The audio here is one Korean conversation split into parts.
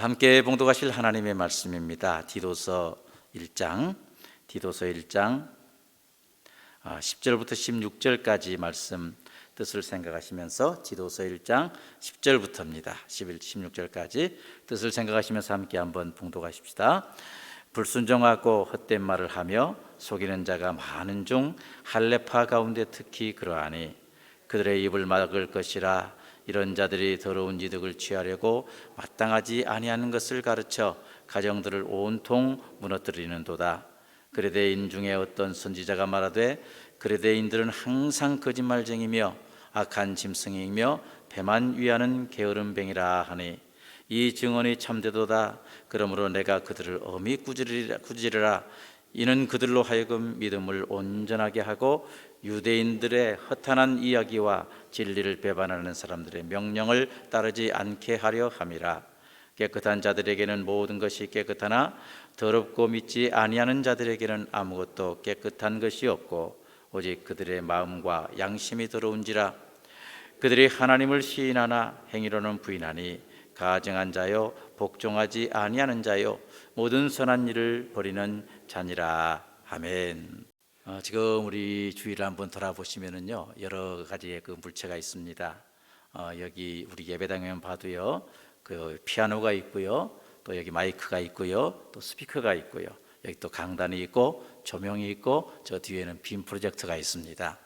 함께 봉독하실 하나님의 말씀입니다. 디도서 1장 10절부터 16절까지 말씀 뜻을 생각하시면서 디도서 1장 10절부터입니다. 16절까지 뜻을 생각하시면서 함께 한번 봉독하십시다. 불순종하고 헛된 말을 하며 속이는 자가 많은 중 할례파 가운데 특히 그러하니 그들의 입을 막을 것이라. 이런 자들이 더러운 이득을 취하려고 마땅하지 아니하는 것을 가르쳐 가정들을 온통 무너뜨리는도다. 그레데인 중에 어떤 선지자가 말하되 그레데인들은 항상 거짓말쟁이며 악한 짐승이며 배만 위하는 게으름뱅이라 하니 이 증언이 참되도다. 그러므로 내가 그들을 엄히 꾸짖으리라. 이는 그들로 하여금 믿음을 온전하게 하고 유대인들의 허탄한 이야기와 진리를 배반하는 사람들의 명령을 따르지 않게 하려 함이라. 깨끗한 자들에게는 모든 것이 깨끗하나 더럽고 믿지 아니하는 자들에게는 아무것도 깨끗한 것이 없고 오직 그들의 마음과 양심이 더러운지라. 그들이 하나님을 시인하나 행위로는 부인하니 가증한 자요 복종하지 아니하는 자요 모든 선한 일을 버리는 자니라. 아멘. 지금 우리 주위를 한번 돌아보시면은요 여러 가지의 그 물체가 있습니다. 여기 우리 예배당에 봐도요 그 피아노가 있고요, 또 여기 마이크가 있고요, 또 스피커가 있고요, 여기 또 강단이 있고 조명이 있고 저 뒤에는 빔 프로젝터가 있습니다.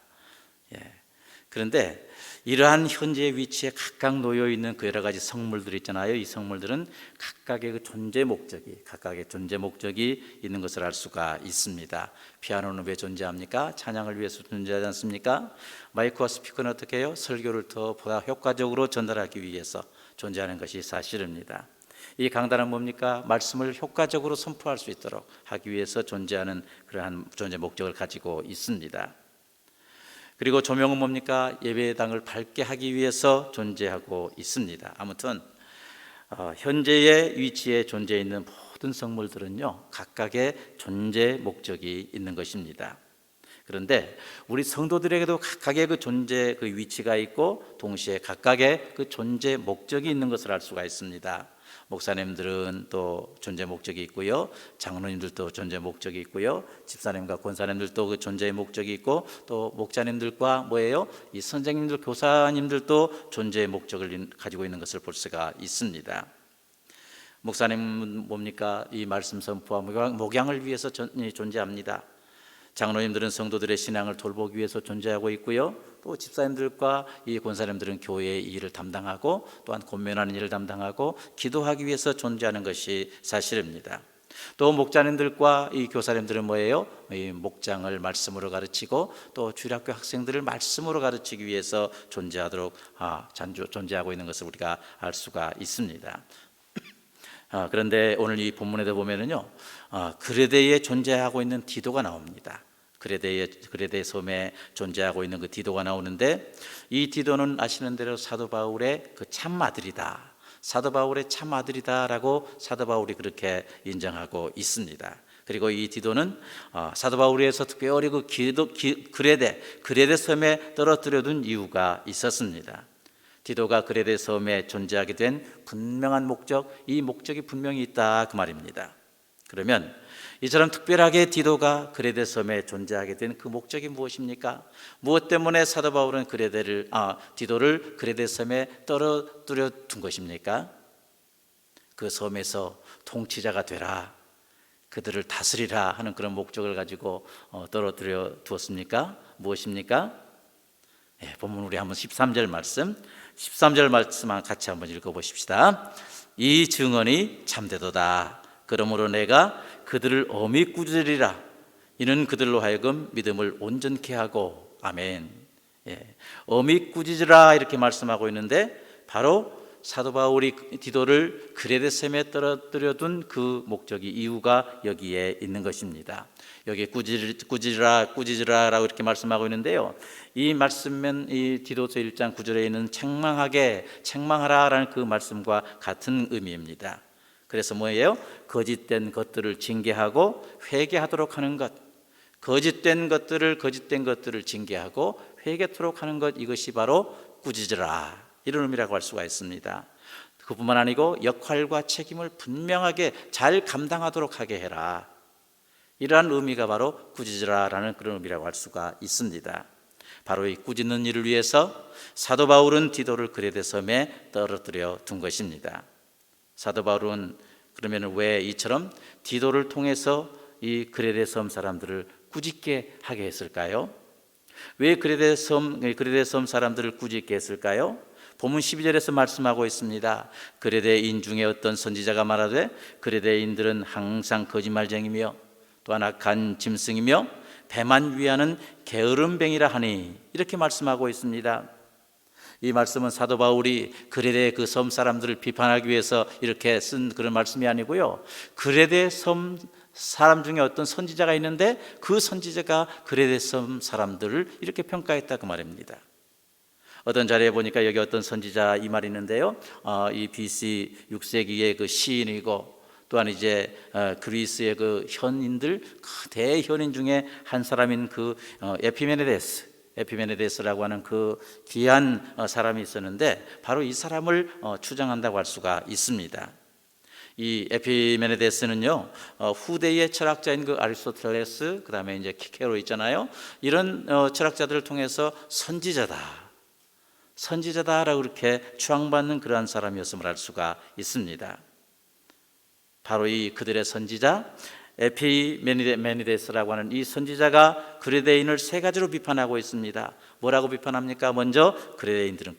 그런데 이러한 현재의 위치에 각각 놓여 있는 그 여러 가지 성물들 있잖아요. 이 성물들은 각각의 그 존재 목적이 있는 것을 알 수가 있습니다. 피아노는 왜 존재합니까? 찬양을 위해서 존재하지 않습니까? 마이크와 스피커는 어떻게 해요? 설교를 더 보다 효과적으로 전달하기 위해서 존재하는 것이 사실입니다. 이 강단은 뭡니까? 말씀을 효과적으로 선포할 수 있도록 하기 위해서 존재하는 그러한 존재 목적을 가지고 있습니다. 그리고 조명은 뭡니까? 예배당을 밝게 하기 위해서 존재하고 있습니다. 아무튼 현재의 위치에 존재해 있는 모든 성물들은요 각각의 존재 목적이 있는 것입니다. 그런데 우리 성도들에게도 각각의 그 존재 그 위치가 있고 동시에 각각의 그 존재 목적이 있는 것을 알 수가 있습니다. 목사님들은 또 존재 목적이 있고요, 장로님들도 존재 목적이 있고요, 집사님과 권사님들도 그 존재의 목적이 있고, 또 목자님들과 이 선생님들, 교사님들도 존재의 목적을 가지고 있는 것을 볼 수가 있습니다. 목사님은 뭡니까? 이 말씀 선포와 목양을 위해서 존재합니다. 장로님들은 성도들의 신앙을 돌보기 위해서 존재하고 있고요, 또 집사님들과 이 권사님들은 교회의 일을 담당하고 또한 권면하는 일을 담당하고 기도하기 위해서 존재하는 것이 사실입니다. 또 목자님들과 이 교사님들은 이 목장을 말씀으로 가르치고 또 주일학교 학생들을 말씀으로 가르치기 위해서 존재하고 있는 것을 우리가 알 수가 있습니다. 그런데 오늘 이 본문에도 보면은요 그레데에 존재하고 있는 디도가 나옵니다. 그레데 섬에 존재하고 있는 그 디도가 나오는데, 이 디도는 아시는 대로 사도 바울의 그 참아들이다, 사도 바울의 참아들이다라고 사도 바울이 그렇게 인정하고 있습니다. 그리고 이 디도는 사도 바울에서 특별히 그 그레데 섬에 떨어뜨려둔 이유가 있었습니다. 디도가 그레데 섬에 존재하게 된 분명한 목적, 이 목적이 분명히 있다 그 말입니다. 그러면 이처럼 특별하게 디도가 그레데 섬에 존재하게 된 그 목적이 무엇입니까? 무엇 때문에 사도 바울은 디도를 그레데 섬에 떨어뜨려 둔 것입니까? 그 섬에서 통치자가 되라, 그들을 다스리라 하는 그런 목적을 가지고 떨어뜨려 두었습니까? 무엇입니까? 본문 우리 한번 13절 말씀 같이 한번 읽어보십시다. 이 증언이 참되도다. 그러므로 내가 그들을 엄히 꾸짖으리라. 이는 그들로 하여금 믿음을 온전케 하고. 아멘. 엄히 꾸짖으라 이렇게 말씀하고 있는데, 바로 사도 바울이 디도를 그레데 섬에 떨어뜨려 둔 그 목적이, 이유가 여기에 있는 것입니다. 여기 꾸짖으라라고 이렇게 말씀하고 있는데요, 이 말씀은 이 디도서 1장 9절에 있는 책망하라라는 그 말씀과 같은 의미입니다. 그래서 거짓된 것들을 징계하고 회개하도록 하는 것, 거짓된 것들을 징계하고 회개토록 하는 것, 이것이 바로 꾸짖으라 이런 의미라고 할 수가 있습니다. 그뿐만 아니고 역할과 책임을 분명하게 잘 감당하도록 하게 해라. 이러한 의미가 바로 꾸짖으라라는 그런 의미라고 할 수가 있습니다. 바로 이 꾸짖는 일을 위해서 사도 바울은 디도를 그레데 섬에 떨어뜨려 둔 것입니다. 사도 바울은 그러면 왜 이처럼 디도를 통해서 이 그레데 섬 사람들을 꾸짖게 하게 했을까요? 왜 그레데 섬 사람들을 꾸짖게 했을까요? 본문 12절에서 말씀하고 있습니다. 그레데인 중에 어떤 선지자가 말하되 그레데인들은 항상 거짓말쟁이며 또한 악한 짐승이며 배만 위하는 게으름뱅이라 하니, 이렇게 말씀하고 있습니다. 이 말씀은 사도 바울이 그레데 그 섬 사람들을 비판하기 위해서 이렇게 쓴 그런 말씀이 아니고요, 그레데 섬 사람 중에 어떤 선지자가 있는데 그 선지자가 그레데 섬 사람들을 이렇게 평가했다, 그 말입니다. 어떤 자리에 보니까 여기 어떤 선지자 이 말이 있는데요, 이 BC 6세기의 그 시인이고 또한 이제 그리스의 그 현인들, 그 대현인 중에 한 사람인 그 에피메네데스라고 하는 그 귀한 사람이 있었는데 바로 이 사람을 추정한다고 할 수가 있습니다. 이 에피메네데스는요, 후대의 철학자인 그 아리스토텔레스, 그 다음에 이제 키케로 있잖아요. 이런 철학자들을 통해서 선지자다라고 그렇게 추앙받는 그러한 사람이었음을 알 수가 있습니다. 바로 이 그들의 선지자 에피메니데스라고 하는 이 선지자가 그레데인을 세 가지로 비판하고 있습니다. 뭐라고 비판합니까? 먼저 그레데인들은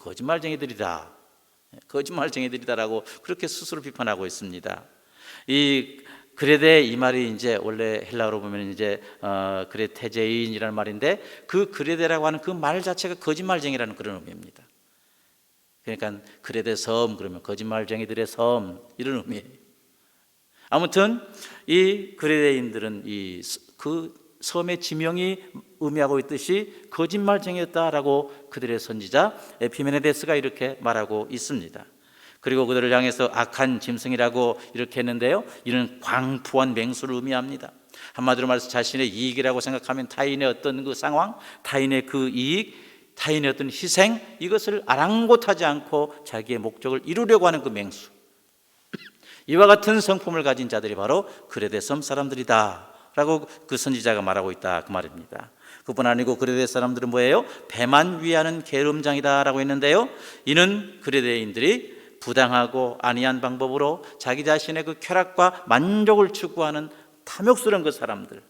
거짓말쟁이들이다라고 그렇게 스스로 비판하고 있습니다. 이 그레데, 이 말이 이제 원래 헬라어로 보면 이제 그레테제인이라는 말인데, 그 그레데라고 하는 그 말 자체가 거짓말쟁이라는 그런 의미입니다. 그러니까 그레데 섬 그러면 거짓말쟁이들의 섬, 이런 의미예요. 아무튼 이 그레데인들은 그 섬의 지명이 의미하고 있듯이 거짓말쟁이였다라고 그들의 선지자 에피메네데스가 이렇게 말하고 있습니다. 그리고 그들을 향해서 악한 짐승이라고 이렇게 했는데요, 이는 광포한 맹수를 의미합니다. 한마디로 말해서 자신의 이익이라고 생각하면 타인의 어떤 그 상황, 타인의 그 이익, 타인의 어떤 희생, 이것을 아랑곳하지 않고 자기의 목적을 이루려고 하는 그 맹수, 이와 같은 성품을 가진 자들이 바로 그레데 섬 사람들이다 라고 그 선지자가 말하고 있다, 그 말입니다. 그뿐 아니고 그레데 사람들은 뭐예요? 배만 위하는 게으름장이다 라고 했는데요, 이는 그레데인들이 부당하고 안이한 방법으로 자기 자신의 그 쾌락과 만족을 추구하는 탐욕스러운 그 사람들,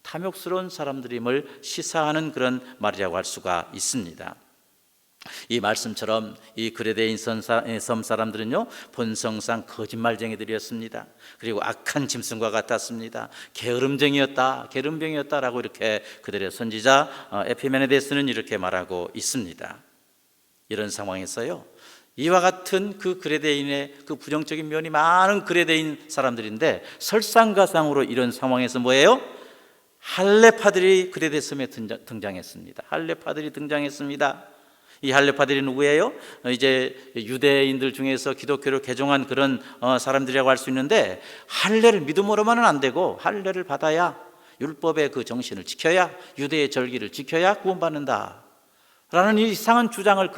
탐욕스러운 사람들임을 시사하는 그런 말이라고 할 수가 있습니다. 이 말씀처럼 이 그레데인 섬 사람들은요, 본성상 거짓말쟁이들이었습니다. 그리고 악한 짐승과 같았습니다. 게으름병이었다라고 이렇게 그들의 선지자 에피메네데스는 이렇게 말하고 있습니다. 이런 상황에서요, 이와 같은 그 그레데인의 그 부정적인 면이 많은 그레데인 사람들인데, 설상가상으로 이런 상황에서 뭐예요? 할례파들이 그레데 섬에 등장했습니다. 이 할례파들이 누구예요? 이제 유대인들 중에서 기독교를 개종한 그런 사람들이라고 할 수 있는데, 할례를 믿음으로만은 안 되고 할례를 받아야, 율법의 그 정신을 지켜야, 유대의 절기를 지켜야 구원받는다 라는 이 이상한 주장을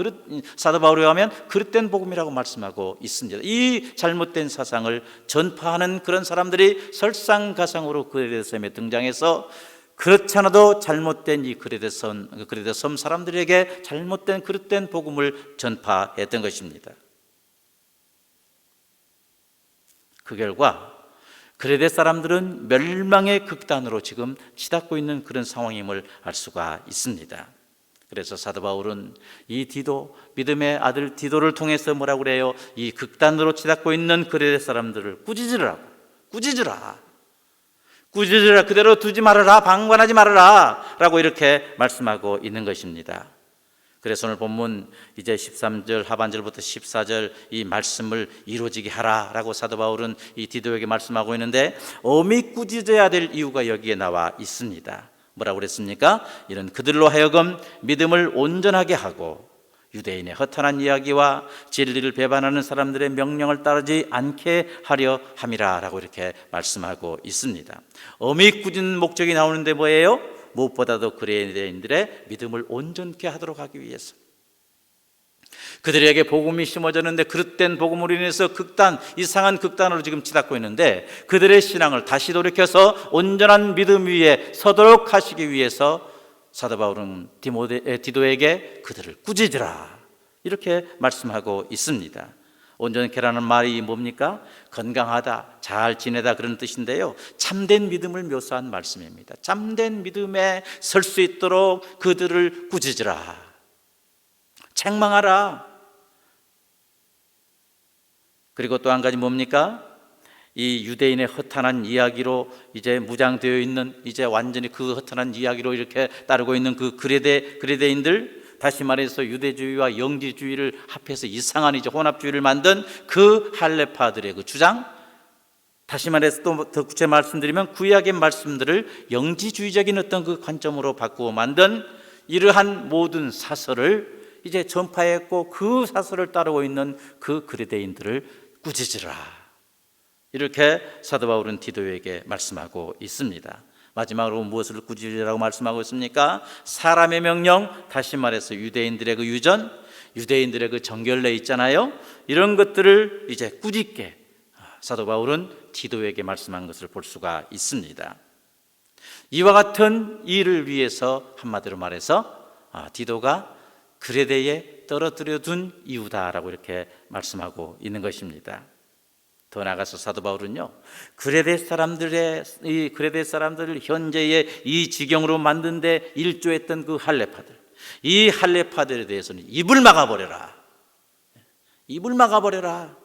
사도 바울에 의하면 그릇된 복음이라고 말씀하고 있습니다. 이 잘못된 사상을 전파하는 그런 사람들이 설상가상으로 그레데 섬에 등장해서, 그렇지 않아도 잘못된 이 그레데 섬 사람들에게 잘못된 그릇된 복음을 전파했던 것입니다. 그 결과 그레데 사람들은 멸망의 극단으로 지금 치닫고 있는 그런 상황임을 알 수가 있습니다. 그래서 사도 바울은 이 디도, 믿음의 아들 디도를 통해서 뭐라고 그래요? 이 극단으로 치닫고 있는 그레데 사람들을 꾸짖으라, 그대로 두지 말아라, 방관하지 말아라 라고 이렇게 말씀하고 있는 것입니다. 그래서 오늘 본문 이제 13절 하반절부터 14절 이 말씀을 이루어지게 하라 라고 사도 바울은 이 디도에게 말씀하고 있는데, 엄히 꾸짖어야 될 이유가 여기에 나와 있습니다. 뭐라고 그랬습니까? 이런 그들로 하여금 믿음을 온전하게 하고 유대인의 허탄한 이야기와 진리를 배반하는 사람들의 명령을 따르지 않게 하려 함이라 라고 이렇게 말씀하고 있습니다. 엄히 꾸짖는 목적이 나오는데 뭐예요? 무엇보다도 그레데인들의 믿음을 온전케 하도록 하기 위해서. 그들에게 복음이 심어졌는데 그릇된 복음으로 인해서 이상한 극단으로 지금 치닫고 있는데, 그들의 신앙을 다시 돌이켜서 온전한 믿음 위에 서도록 하시기 위해서 사도 바울은 디도에게 그들을 꾸짖으라 이렇게 말씀하고 있습니다. 온전케라는 말이 뭡니까? 건강하다, 잘 지내다 그런 뜻인데요, 참된 믿음을 묘사한 말씀입니다. 참된 믿음에 설 수 있도록 그들을 꾸짖으라, 책망하라. 그리고 또 한 가지 뭡니까? 이 유대인의 허탄한 이야기로 이제 무장되어 있는, 이제 완전히 그 허탄한 이야기로 이렇게 따르고 있는 그 그레데인들, 다시 말해서 유대주의와 영지주의를 합해서 이상한 이제 혼합주의를 만든 그 할레파들의 그 주장, 다시 말해서 또 더 구체 말씀드리면 구약의 말씀들을 영지주의적인 어떤 그 관점으로 바꾸어 만든 이러한 모든 사설을 이제 전파했고, 그 사설을 따르고 있는 그 그레데인들을 꾸짖으라 이렇게 사도 바울은 디도에게 말씀하고 있습니다. 마지막으로 무엇을 꾸짖으라고 말씀하고 있습니까? 사람의 명령, 다시 말해서 유대인들의 그 유전, 유대인들의 그 정결례 있잖아요, 이런 것들을 이제 꾸짖게 사도 바울은 디도에게 말씀한 것을 볼 수가 있습니다. 이와 같은 일을 위해서 한마디로 말해서 디도가 그레데에 떨어뜨려 둔 이유다라고 이렇게 말씀하고 있는 것입니다. 더 나아가서 사도 바울은요, 그레데 사람들을 현재의 이 지경으로 만든 데 일조했던 그 할레파들, 이 할레파들에 대해서는 입을 막아버려라, 입을 막아버려라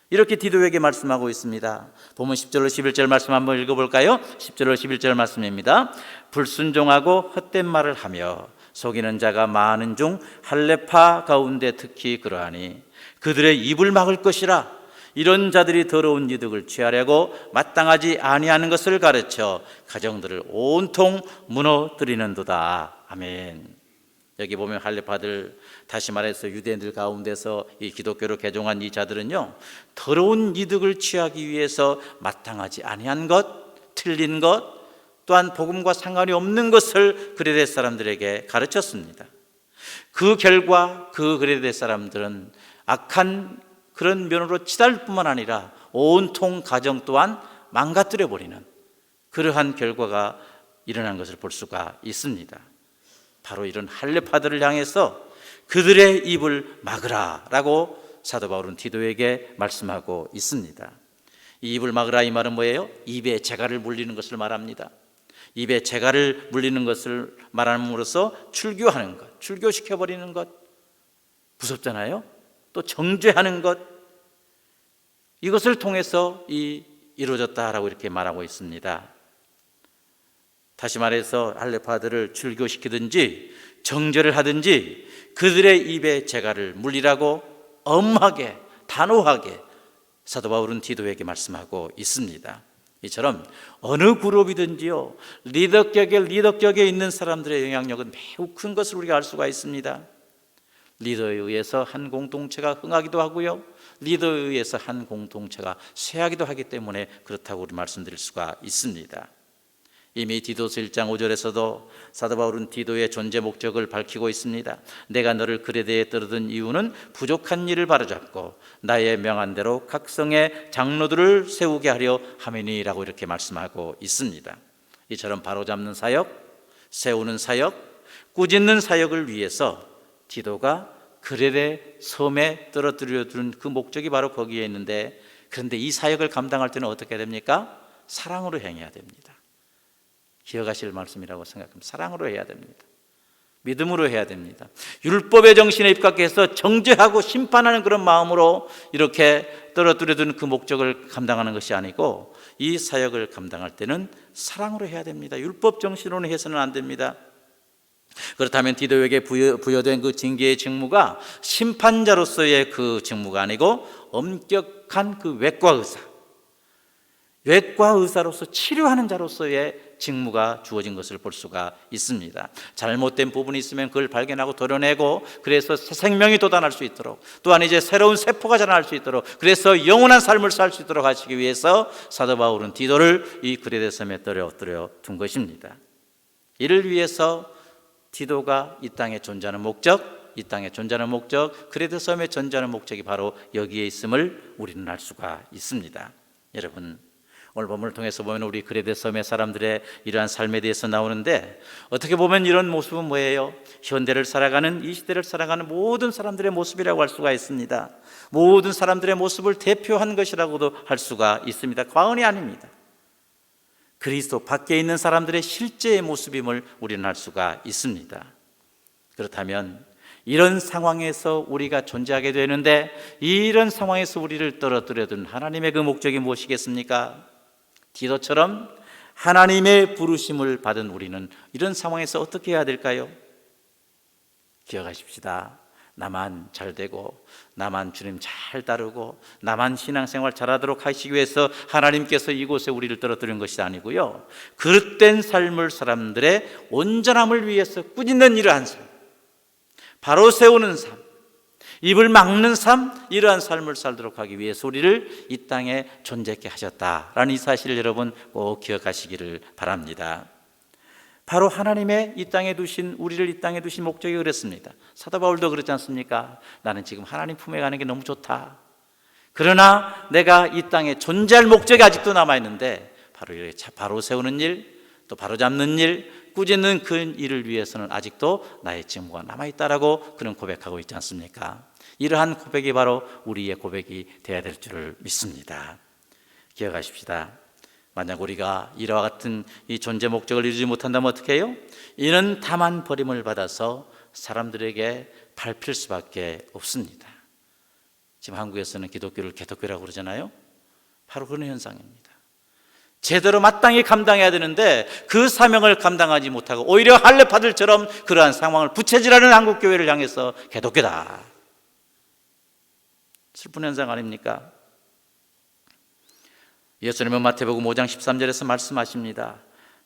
이렇게 디도에게 말씀하고 있습니다. 보면 10절로 11절 말씀 한번 읽어볼까요? 10절로 11절 말씀입니다. 불순종하고 헛된 말을 하며 속이는 자가 많은 중 할레파 가운데 특히 그러하니 그들의 입을 막을 것이라. 이런 자들이 더러운 이득을 취하려고 마땅하지 아니하는 것을 가르쳐 가정들을 온통 무너뜨리는도다. 아멘. 여기 보면 할레파들, 다시 말해서 유대인들 가운데서 이 기독교로 개종한 이 자들은요, 더러운 이득을 취하기 위해서 마땅하지 아니한 것, 틀린 것, 또한 복음과 상관이 없는 것을 그레데 사람들에게 가르쳤습니다. 그 결과 그 그레데 사람들은 악한 그런 면으로 치달을 뿐만 아니라 온통 가정 또한 망가뜨려 버리는 그러한 결과가 일어난 것을 볼 수가 있습니다. 바로 이런 할레파들을 향해서 그들의 입을 막으라 라고 사도 바울은 디도에게 말씀하고 있습니다. 이 입을 막으라, 이 말은 뭐예요? 입에 재갈을 물리는 것을 말합니다. 입에 재갈을 물리는 것을 말함으로써 출교하는 것, 출교시켜버리는 것, 무섭잖아요. 또 정죄하는 것, 이것을 통해서 이루어졌다라고 이렇게 말하고 있습니다. 다시 말해서 할레파들을 출교시키든지 정죄를 하든지 그들의 입에 재갈을 물리라고 엄하게 단호하게 사도 바울은 디도에게 말씀하고 있습니다. 이처럼 어느 그룹이든지요, 리더격에 있는 사람들의 영향력은 매우 큰 것을 우리가 알 수가 있습니다. 리더에 의해서 한 공동체가 흥하기도 하고요, 리더에 의해서 한 공동체가 쇠하기도 하기 때문에 그렇다고 우리 말씀드릴 수가 있습니다. 이미 디도서 1장 5절에서도 사도 바울은 디도의 존재 목적을 밝히고 있습니다. 내가 너를 그레데에 떨어든 이유는 부족한 일을 바로잡고 나의 명한 대로 각 성의 장로들을 세우게 하려 함이니라고 이렇게 말씀하고 있습니다. 이처럼 바로잡는 사역, 세우는 사역, 꾸짖는 사역을 위해서 디도가 그레데 섬에 떨어뜨려 둔 그 목적이 바로 거기에 있는데, 그런데 이 사역을 감당할 때는 어떻게 됩니까? 사랑으로 행해야 됩니다. 기억하실 말씀이라고 생각합니다. 사랑으로 해야 됩니다. 믿음으로 해야 됩니다. 율법의 정신에 입각해서 정죄하고 심판하는 그런 마음으로 이렇게 떨어뜨려 둔 그 목적을 감당하는 것이 아니고, 이 사역을 감당할 때는 사랑으로 해야 됩니다. 율법 정신으로는 해서는 안 됩니다. 그렇다면 디도에게 부여된 그 징계의 직무가 심판자로서의 그 직무가 아니고 엄격한 그 외과 의사로서 치료하는 자로서의 직무가 주어진 것을 볼 수가 있습니다. 잘못된 부분이 있으면 그걸 발견하고 도려내고, 그래서 새 생명이 돋아날 수 있도록, 또한 이제 새로운 세포가 자라날 수 있도록, 그래서 영원한 삶을 살 수 있도록 하시기 위해서 사도 바울은 디도를 이 그레데 섬에 떨어뜨려 둔 것입니다. 이를 위해서 디도가 이 땅에 존재하는 목적, 이 땅에 존재하는 목적, 그레데 섬에 존재하는 목적이 바로 여기에 있음을 우리는 알 수가 있습니다. 여러분, 오늘 본문을 통해서 보면 우리 그레데 섬의 사람들의 이러한 삶에 대해서 나오는데, 어떻게 보면 이런 모습은 뭐예요? 현대를 살아가는, 이 시대를 살아가는 모든 사람들의 모습이라고 할 수가 있습니다. 모든 사람들의 모습을 대표한 것이라고도 할 수가 있습니다. 과언이 아닙니다. 그리스도 밖에 있는 사람들의 실제의 모습임을 우리는 알 수가 있습니다. 그렇다면 이런 상황에서 우리가 존재하게 되는데, 이런 상황에서 우리를 떨어뜨려둔 하나님의 그 목적이 무엇이겠습니까? 디도처럼 하나님의 부르심을 받은 우리는 이런 상황에서 어떻게 해야 될까요? 기억하십시다. 나만 잘 되고, 나만 주님 잘 따르고, 나만 신앙생활 잘하도록 하시기 위해서 하나님께서 이곳에 우리를 떨어뜨린 것이 아니고요, 그릇된 삶을 사람들의 온전함을 위해서 꾸짖는 이러한 삶, 바로 세우는 삶, 입을 막는 삶, 이러한 삶을 살도록 하기 위해서 우리를 이 땅에 존재케 하셨다라는 이 사실을 여러분 꼭 기억하시기를 바랍니다. 바로 하나님의 이 땅에 두신, 우리를 이 땅에 두신 목적이 그렇습니다. 사도 바울도 그렇지 않습니까? 나는 지금 하나님 품에 가는 게 너무 좋다. 그러나 내가 이 땅에 존재할 목적이 아직도 남아있는데, 바로 이렇게 바로 세우는 일, 또 바로 잡는 일, 꾸짖는 그 일을 위해서는 아직도 나의 증거가 남아있다라고 그는 고백하고 있지 않습니까? 이러한 고백이 바로 우리의 고백이 되어야 될 줄을 믿습니다. 기억하십시다. 만약 우리가 이와 같은 이 존재 목적을 이루지 못한다면 어떻게 해요? 이는 다만 버림을 받아서 사람들에게 밟힐 수밖에 없습니다. 지금 한국에서는 기독교를 개독교라고 그러잖아요. 바로 그런 현상입니다. 제대로 마땅히 감당해야 되는데 그 사명을 감당하지 못하고 오히려 할례파들처럼 그러한 상황을 부채질하는 한국교회를 향해서 개독교다. 슬픈 현상 아닙니까? 예수님은 마태복음 5장 13절에서 말씀하십니다.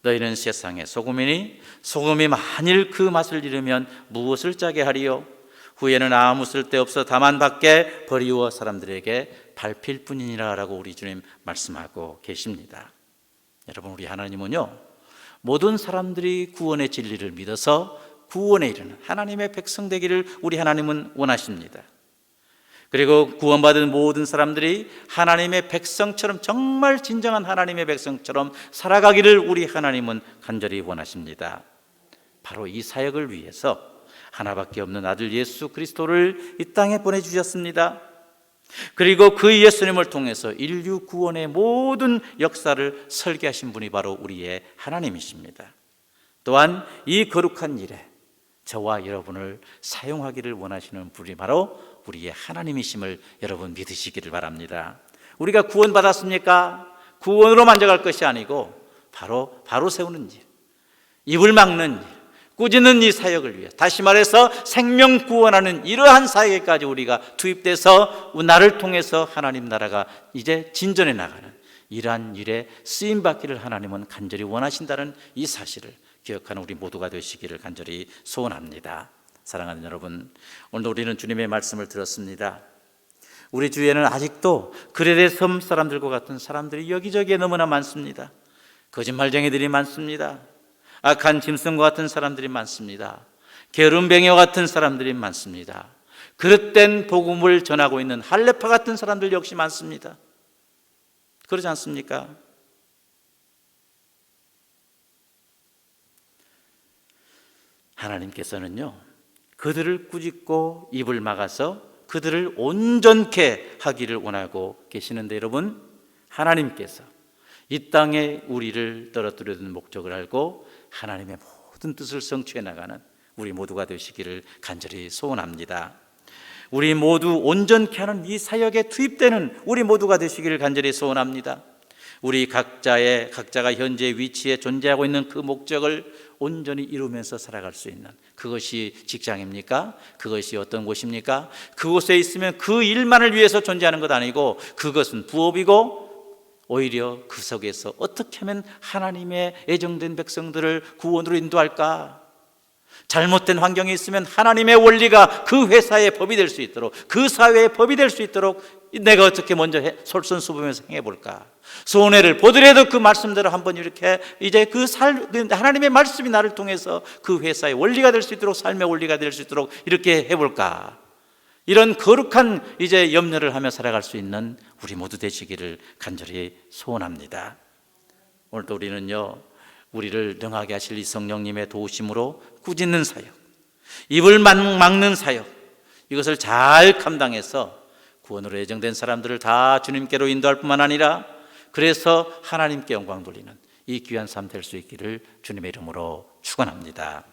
너희는 세상의 소금이니 소금이 만일 그 맛을 잃으면 무엇을 짜게 하리요? 후에는 아무 쓸데없어 다만 밖에 버리워 사람들에게 밟힐 뿐이니라 라고 우리 주님 말씀하고 계십니다. 여러분, 우리 하나님은요, 모든 사람들이 구원의 진리를 믿어서 구원에 이르는 하나님의 백성 되기를 우리 하나님은 원하십니다. 그리고 구원받은 모든 사람들이 하나님의 백성처럼, 정말 진정한 하나님의 백성처럼 살아가기를 우리 하나님은 간절히 원하십니다. 바로 이 사역을 위해서 하나밖에 없는 아들 예수 그리스도를 이 땅에 보내주셨습니다. 그리고 그 예수님을 통해서 인류 구원의 모든 역사를 설계하신 분이 바로 우리의 하나님이십니다. 또한 이 거룩한 일에 저와 여러분을 사용하기를 원하시는 분이 바로 우리의 하나님이심을 여러분 믿으시기를 바랍니다. 우리가 구원받았습니까? 구원으로 만족할 것이 아니고 바로 세우는 일, 입을 막는 일, 꾸짖는 이 사역을 위해, 다시 말해서 생명 구원하는 이러한 사역에까지 우리가 투입돼서 나를 통해서 하나님 나라가 이제 진전해 나가는 이러한 일에 쓰임받기를 하나님은 간절히 원하신다는 이 사실을 기억하는 우리 모두가 되시기를 간절히 소원합니다. 사랑하는 여러분, 오늘 우리는 주님의 말씀을 들었습니다. 우리 주위에는 아직도 그레데 섬 사람들과 같은 사람들이 여기저기에 너무나 많습니다. 거짓말쟁이들이 많습니다. 악한 짐승과 같은 사람들이 많습니다. 게으름뱅이와 같은 사람들이 많습니다. 그릇된 복음을 전하고 있는 할례파 같은 사람들 역시 많습니다. 그러지 않습니까? 하나님께서는요, 그들을 꾸짖고 입을 막아서 그들을 온전케 하기를 원하고 계시는데, 여러분, 하나님께서 이 땅에 우리를 떨어뜨리는 목적을 알고 하나님의 모든 뜻을 성취해 나가는 우리 모두가 되시기를 간절히 소원합니다. 우리 모두 온전케 하는 이 사역에 투입되는 우리 모두가 되시기를 간절히 소원합니다. 우리 각자가 현재 위치에 존재하고 있는 그 목적을 온전히 이루면서 살아갈 수 있는, 그것이 직장입니까? 그것이 어떤 곳입니까? 그곳에 있으면 그 일만을 위해서 존재하는 것 아니고 그것은 부업이고, 오히려 그 속에서 어떻게 하면 하나님의 애정된 백성들을 구원으로 인도할까? 잘못된 환경에 있으면 하나님의 원리가 그 회사의 법이 될 수 있도록, 그 사회의 법이 될 수 있도록 내가 어떻게 먼저 솔선수범해서 행해볼까? 손해를 보더라도 그 말씀대로 한번 이렇게 이제 하나님의 말씀이 나를 통해서 그 회사의 원리가 될 수 있도록, 삶의 원리가 될 수 있도록 이렇게 해볼까? 이런 거룩한 이제 염려를 하며 살아갈 수 있는 우리 모두 되시기를 간절히 소원합니다. 오늘도 우리는요, 우리를 능하게 하실 이 성령님의 도우심으로 꾸짖는 사역, 입을 막는 사역, 이것을 잘 감당해서 구원으로 예정된 사람들을 다 주님께로 인도할 뿐만 아니라 그래서 하나님께 영광 돌리는 이 귀한 삶 될 수 있기를 주님의 이름으로 축원합니다.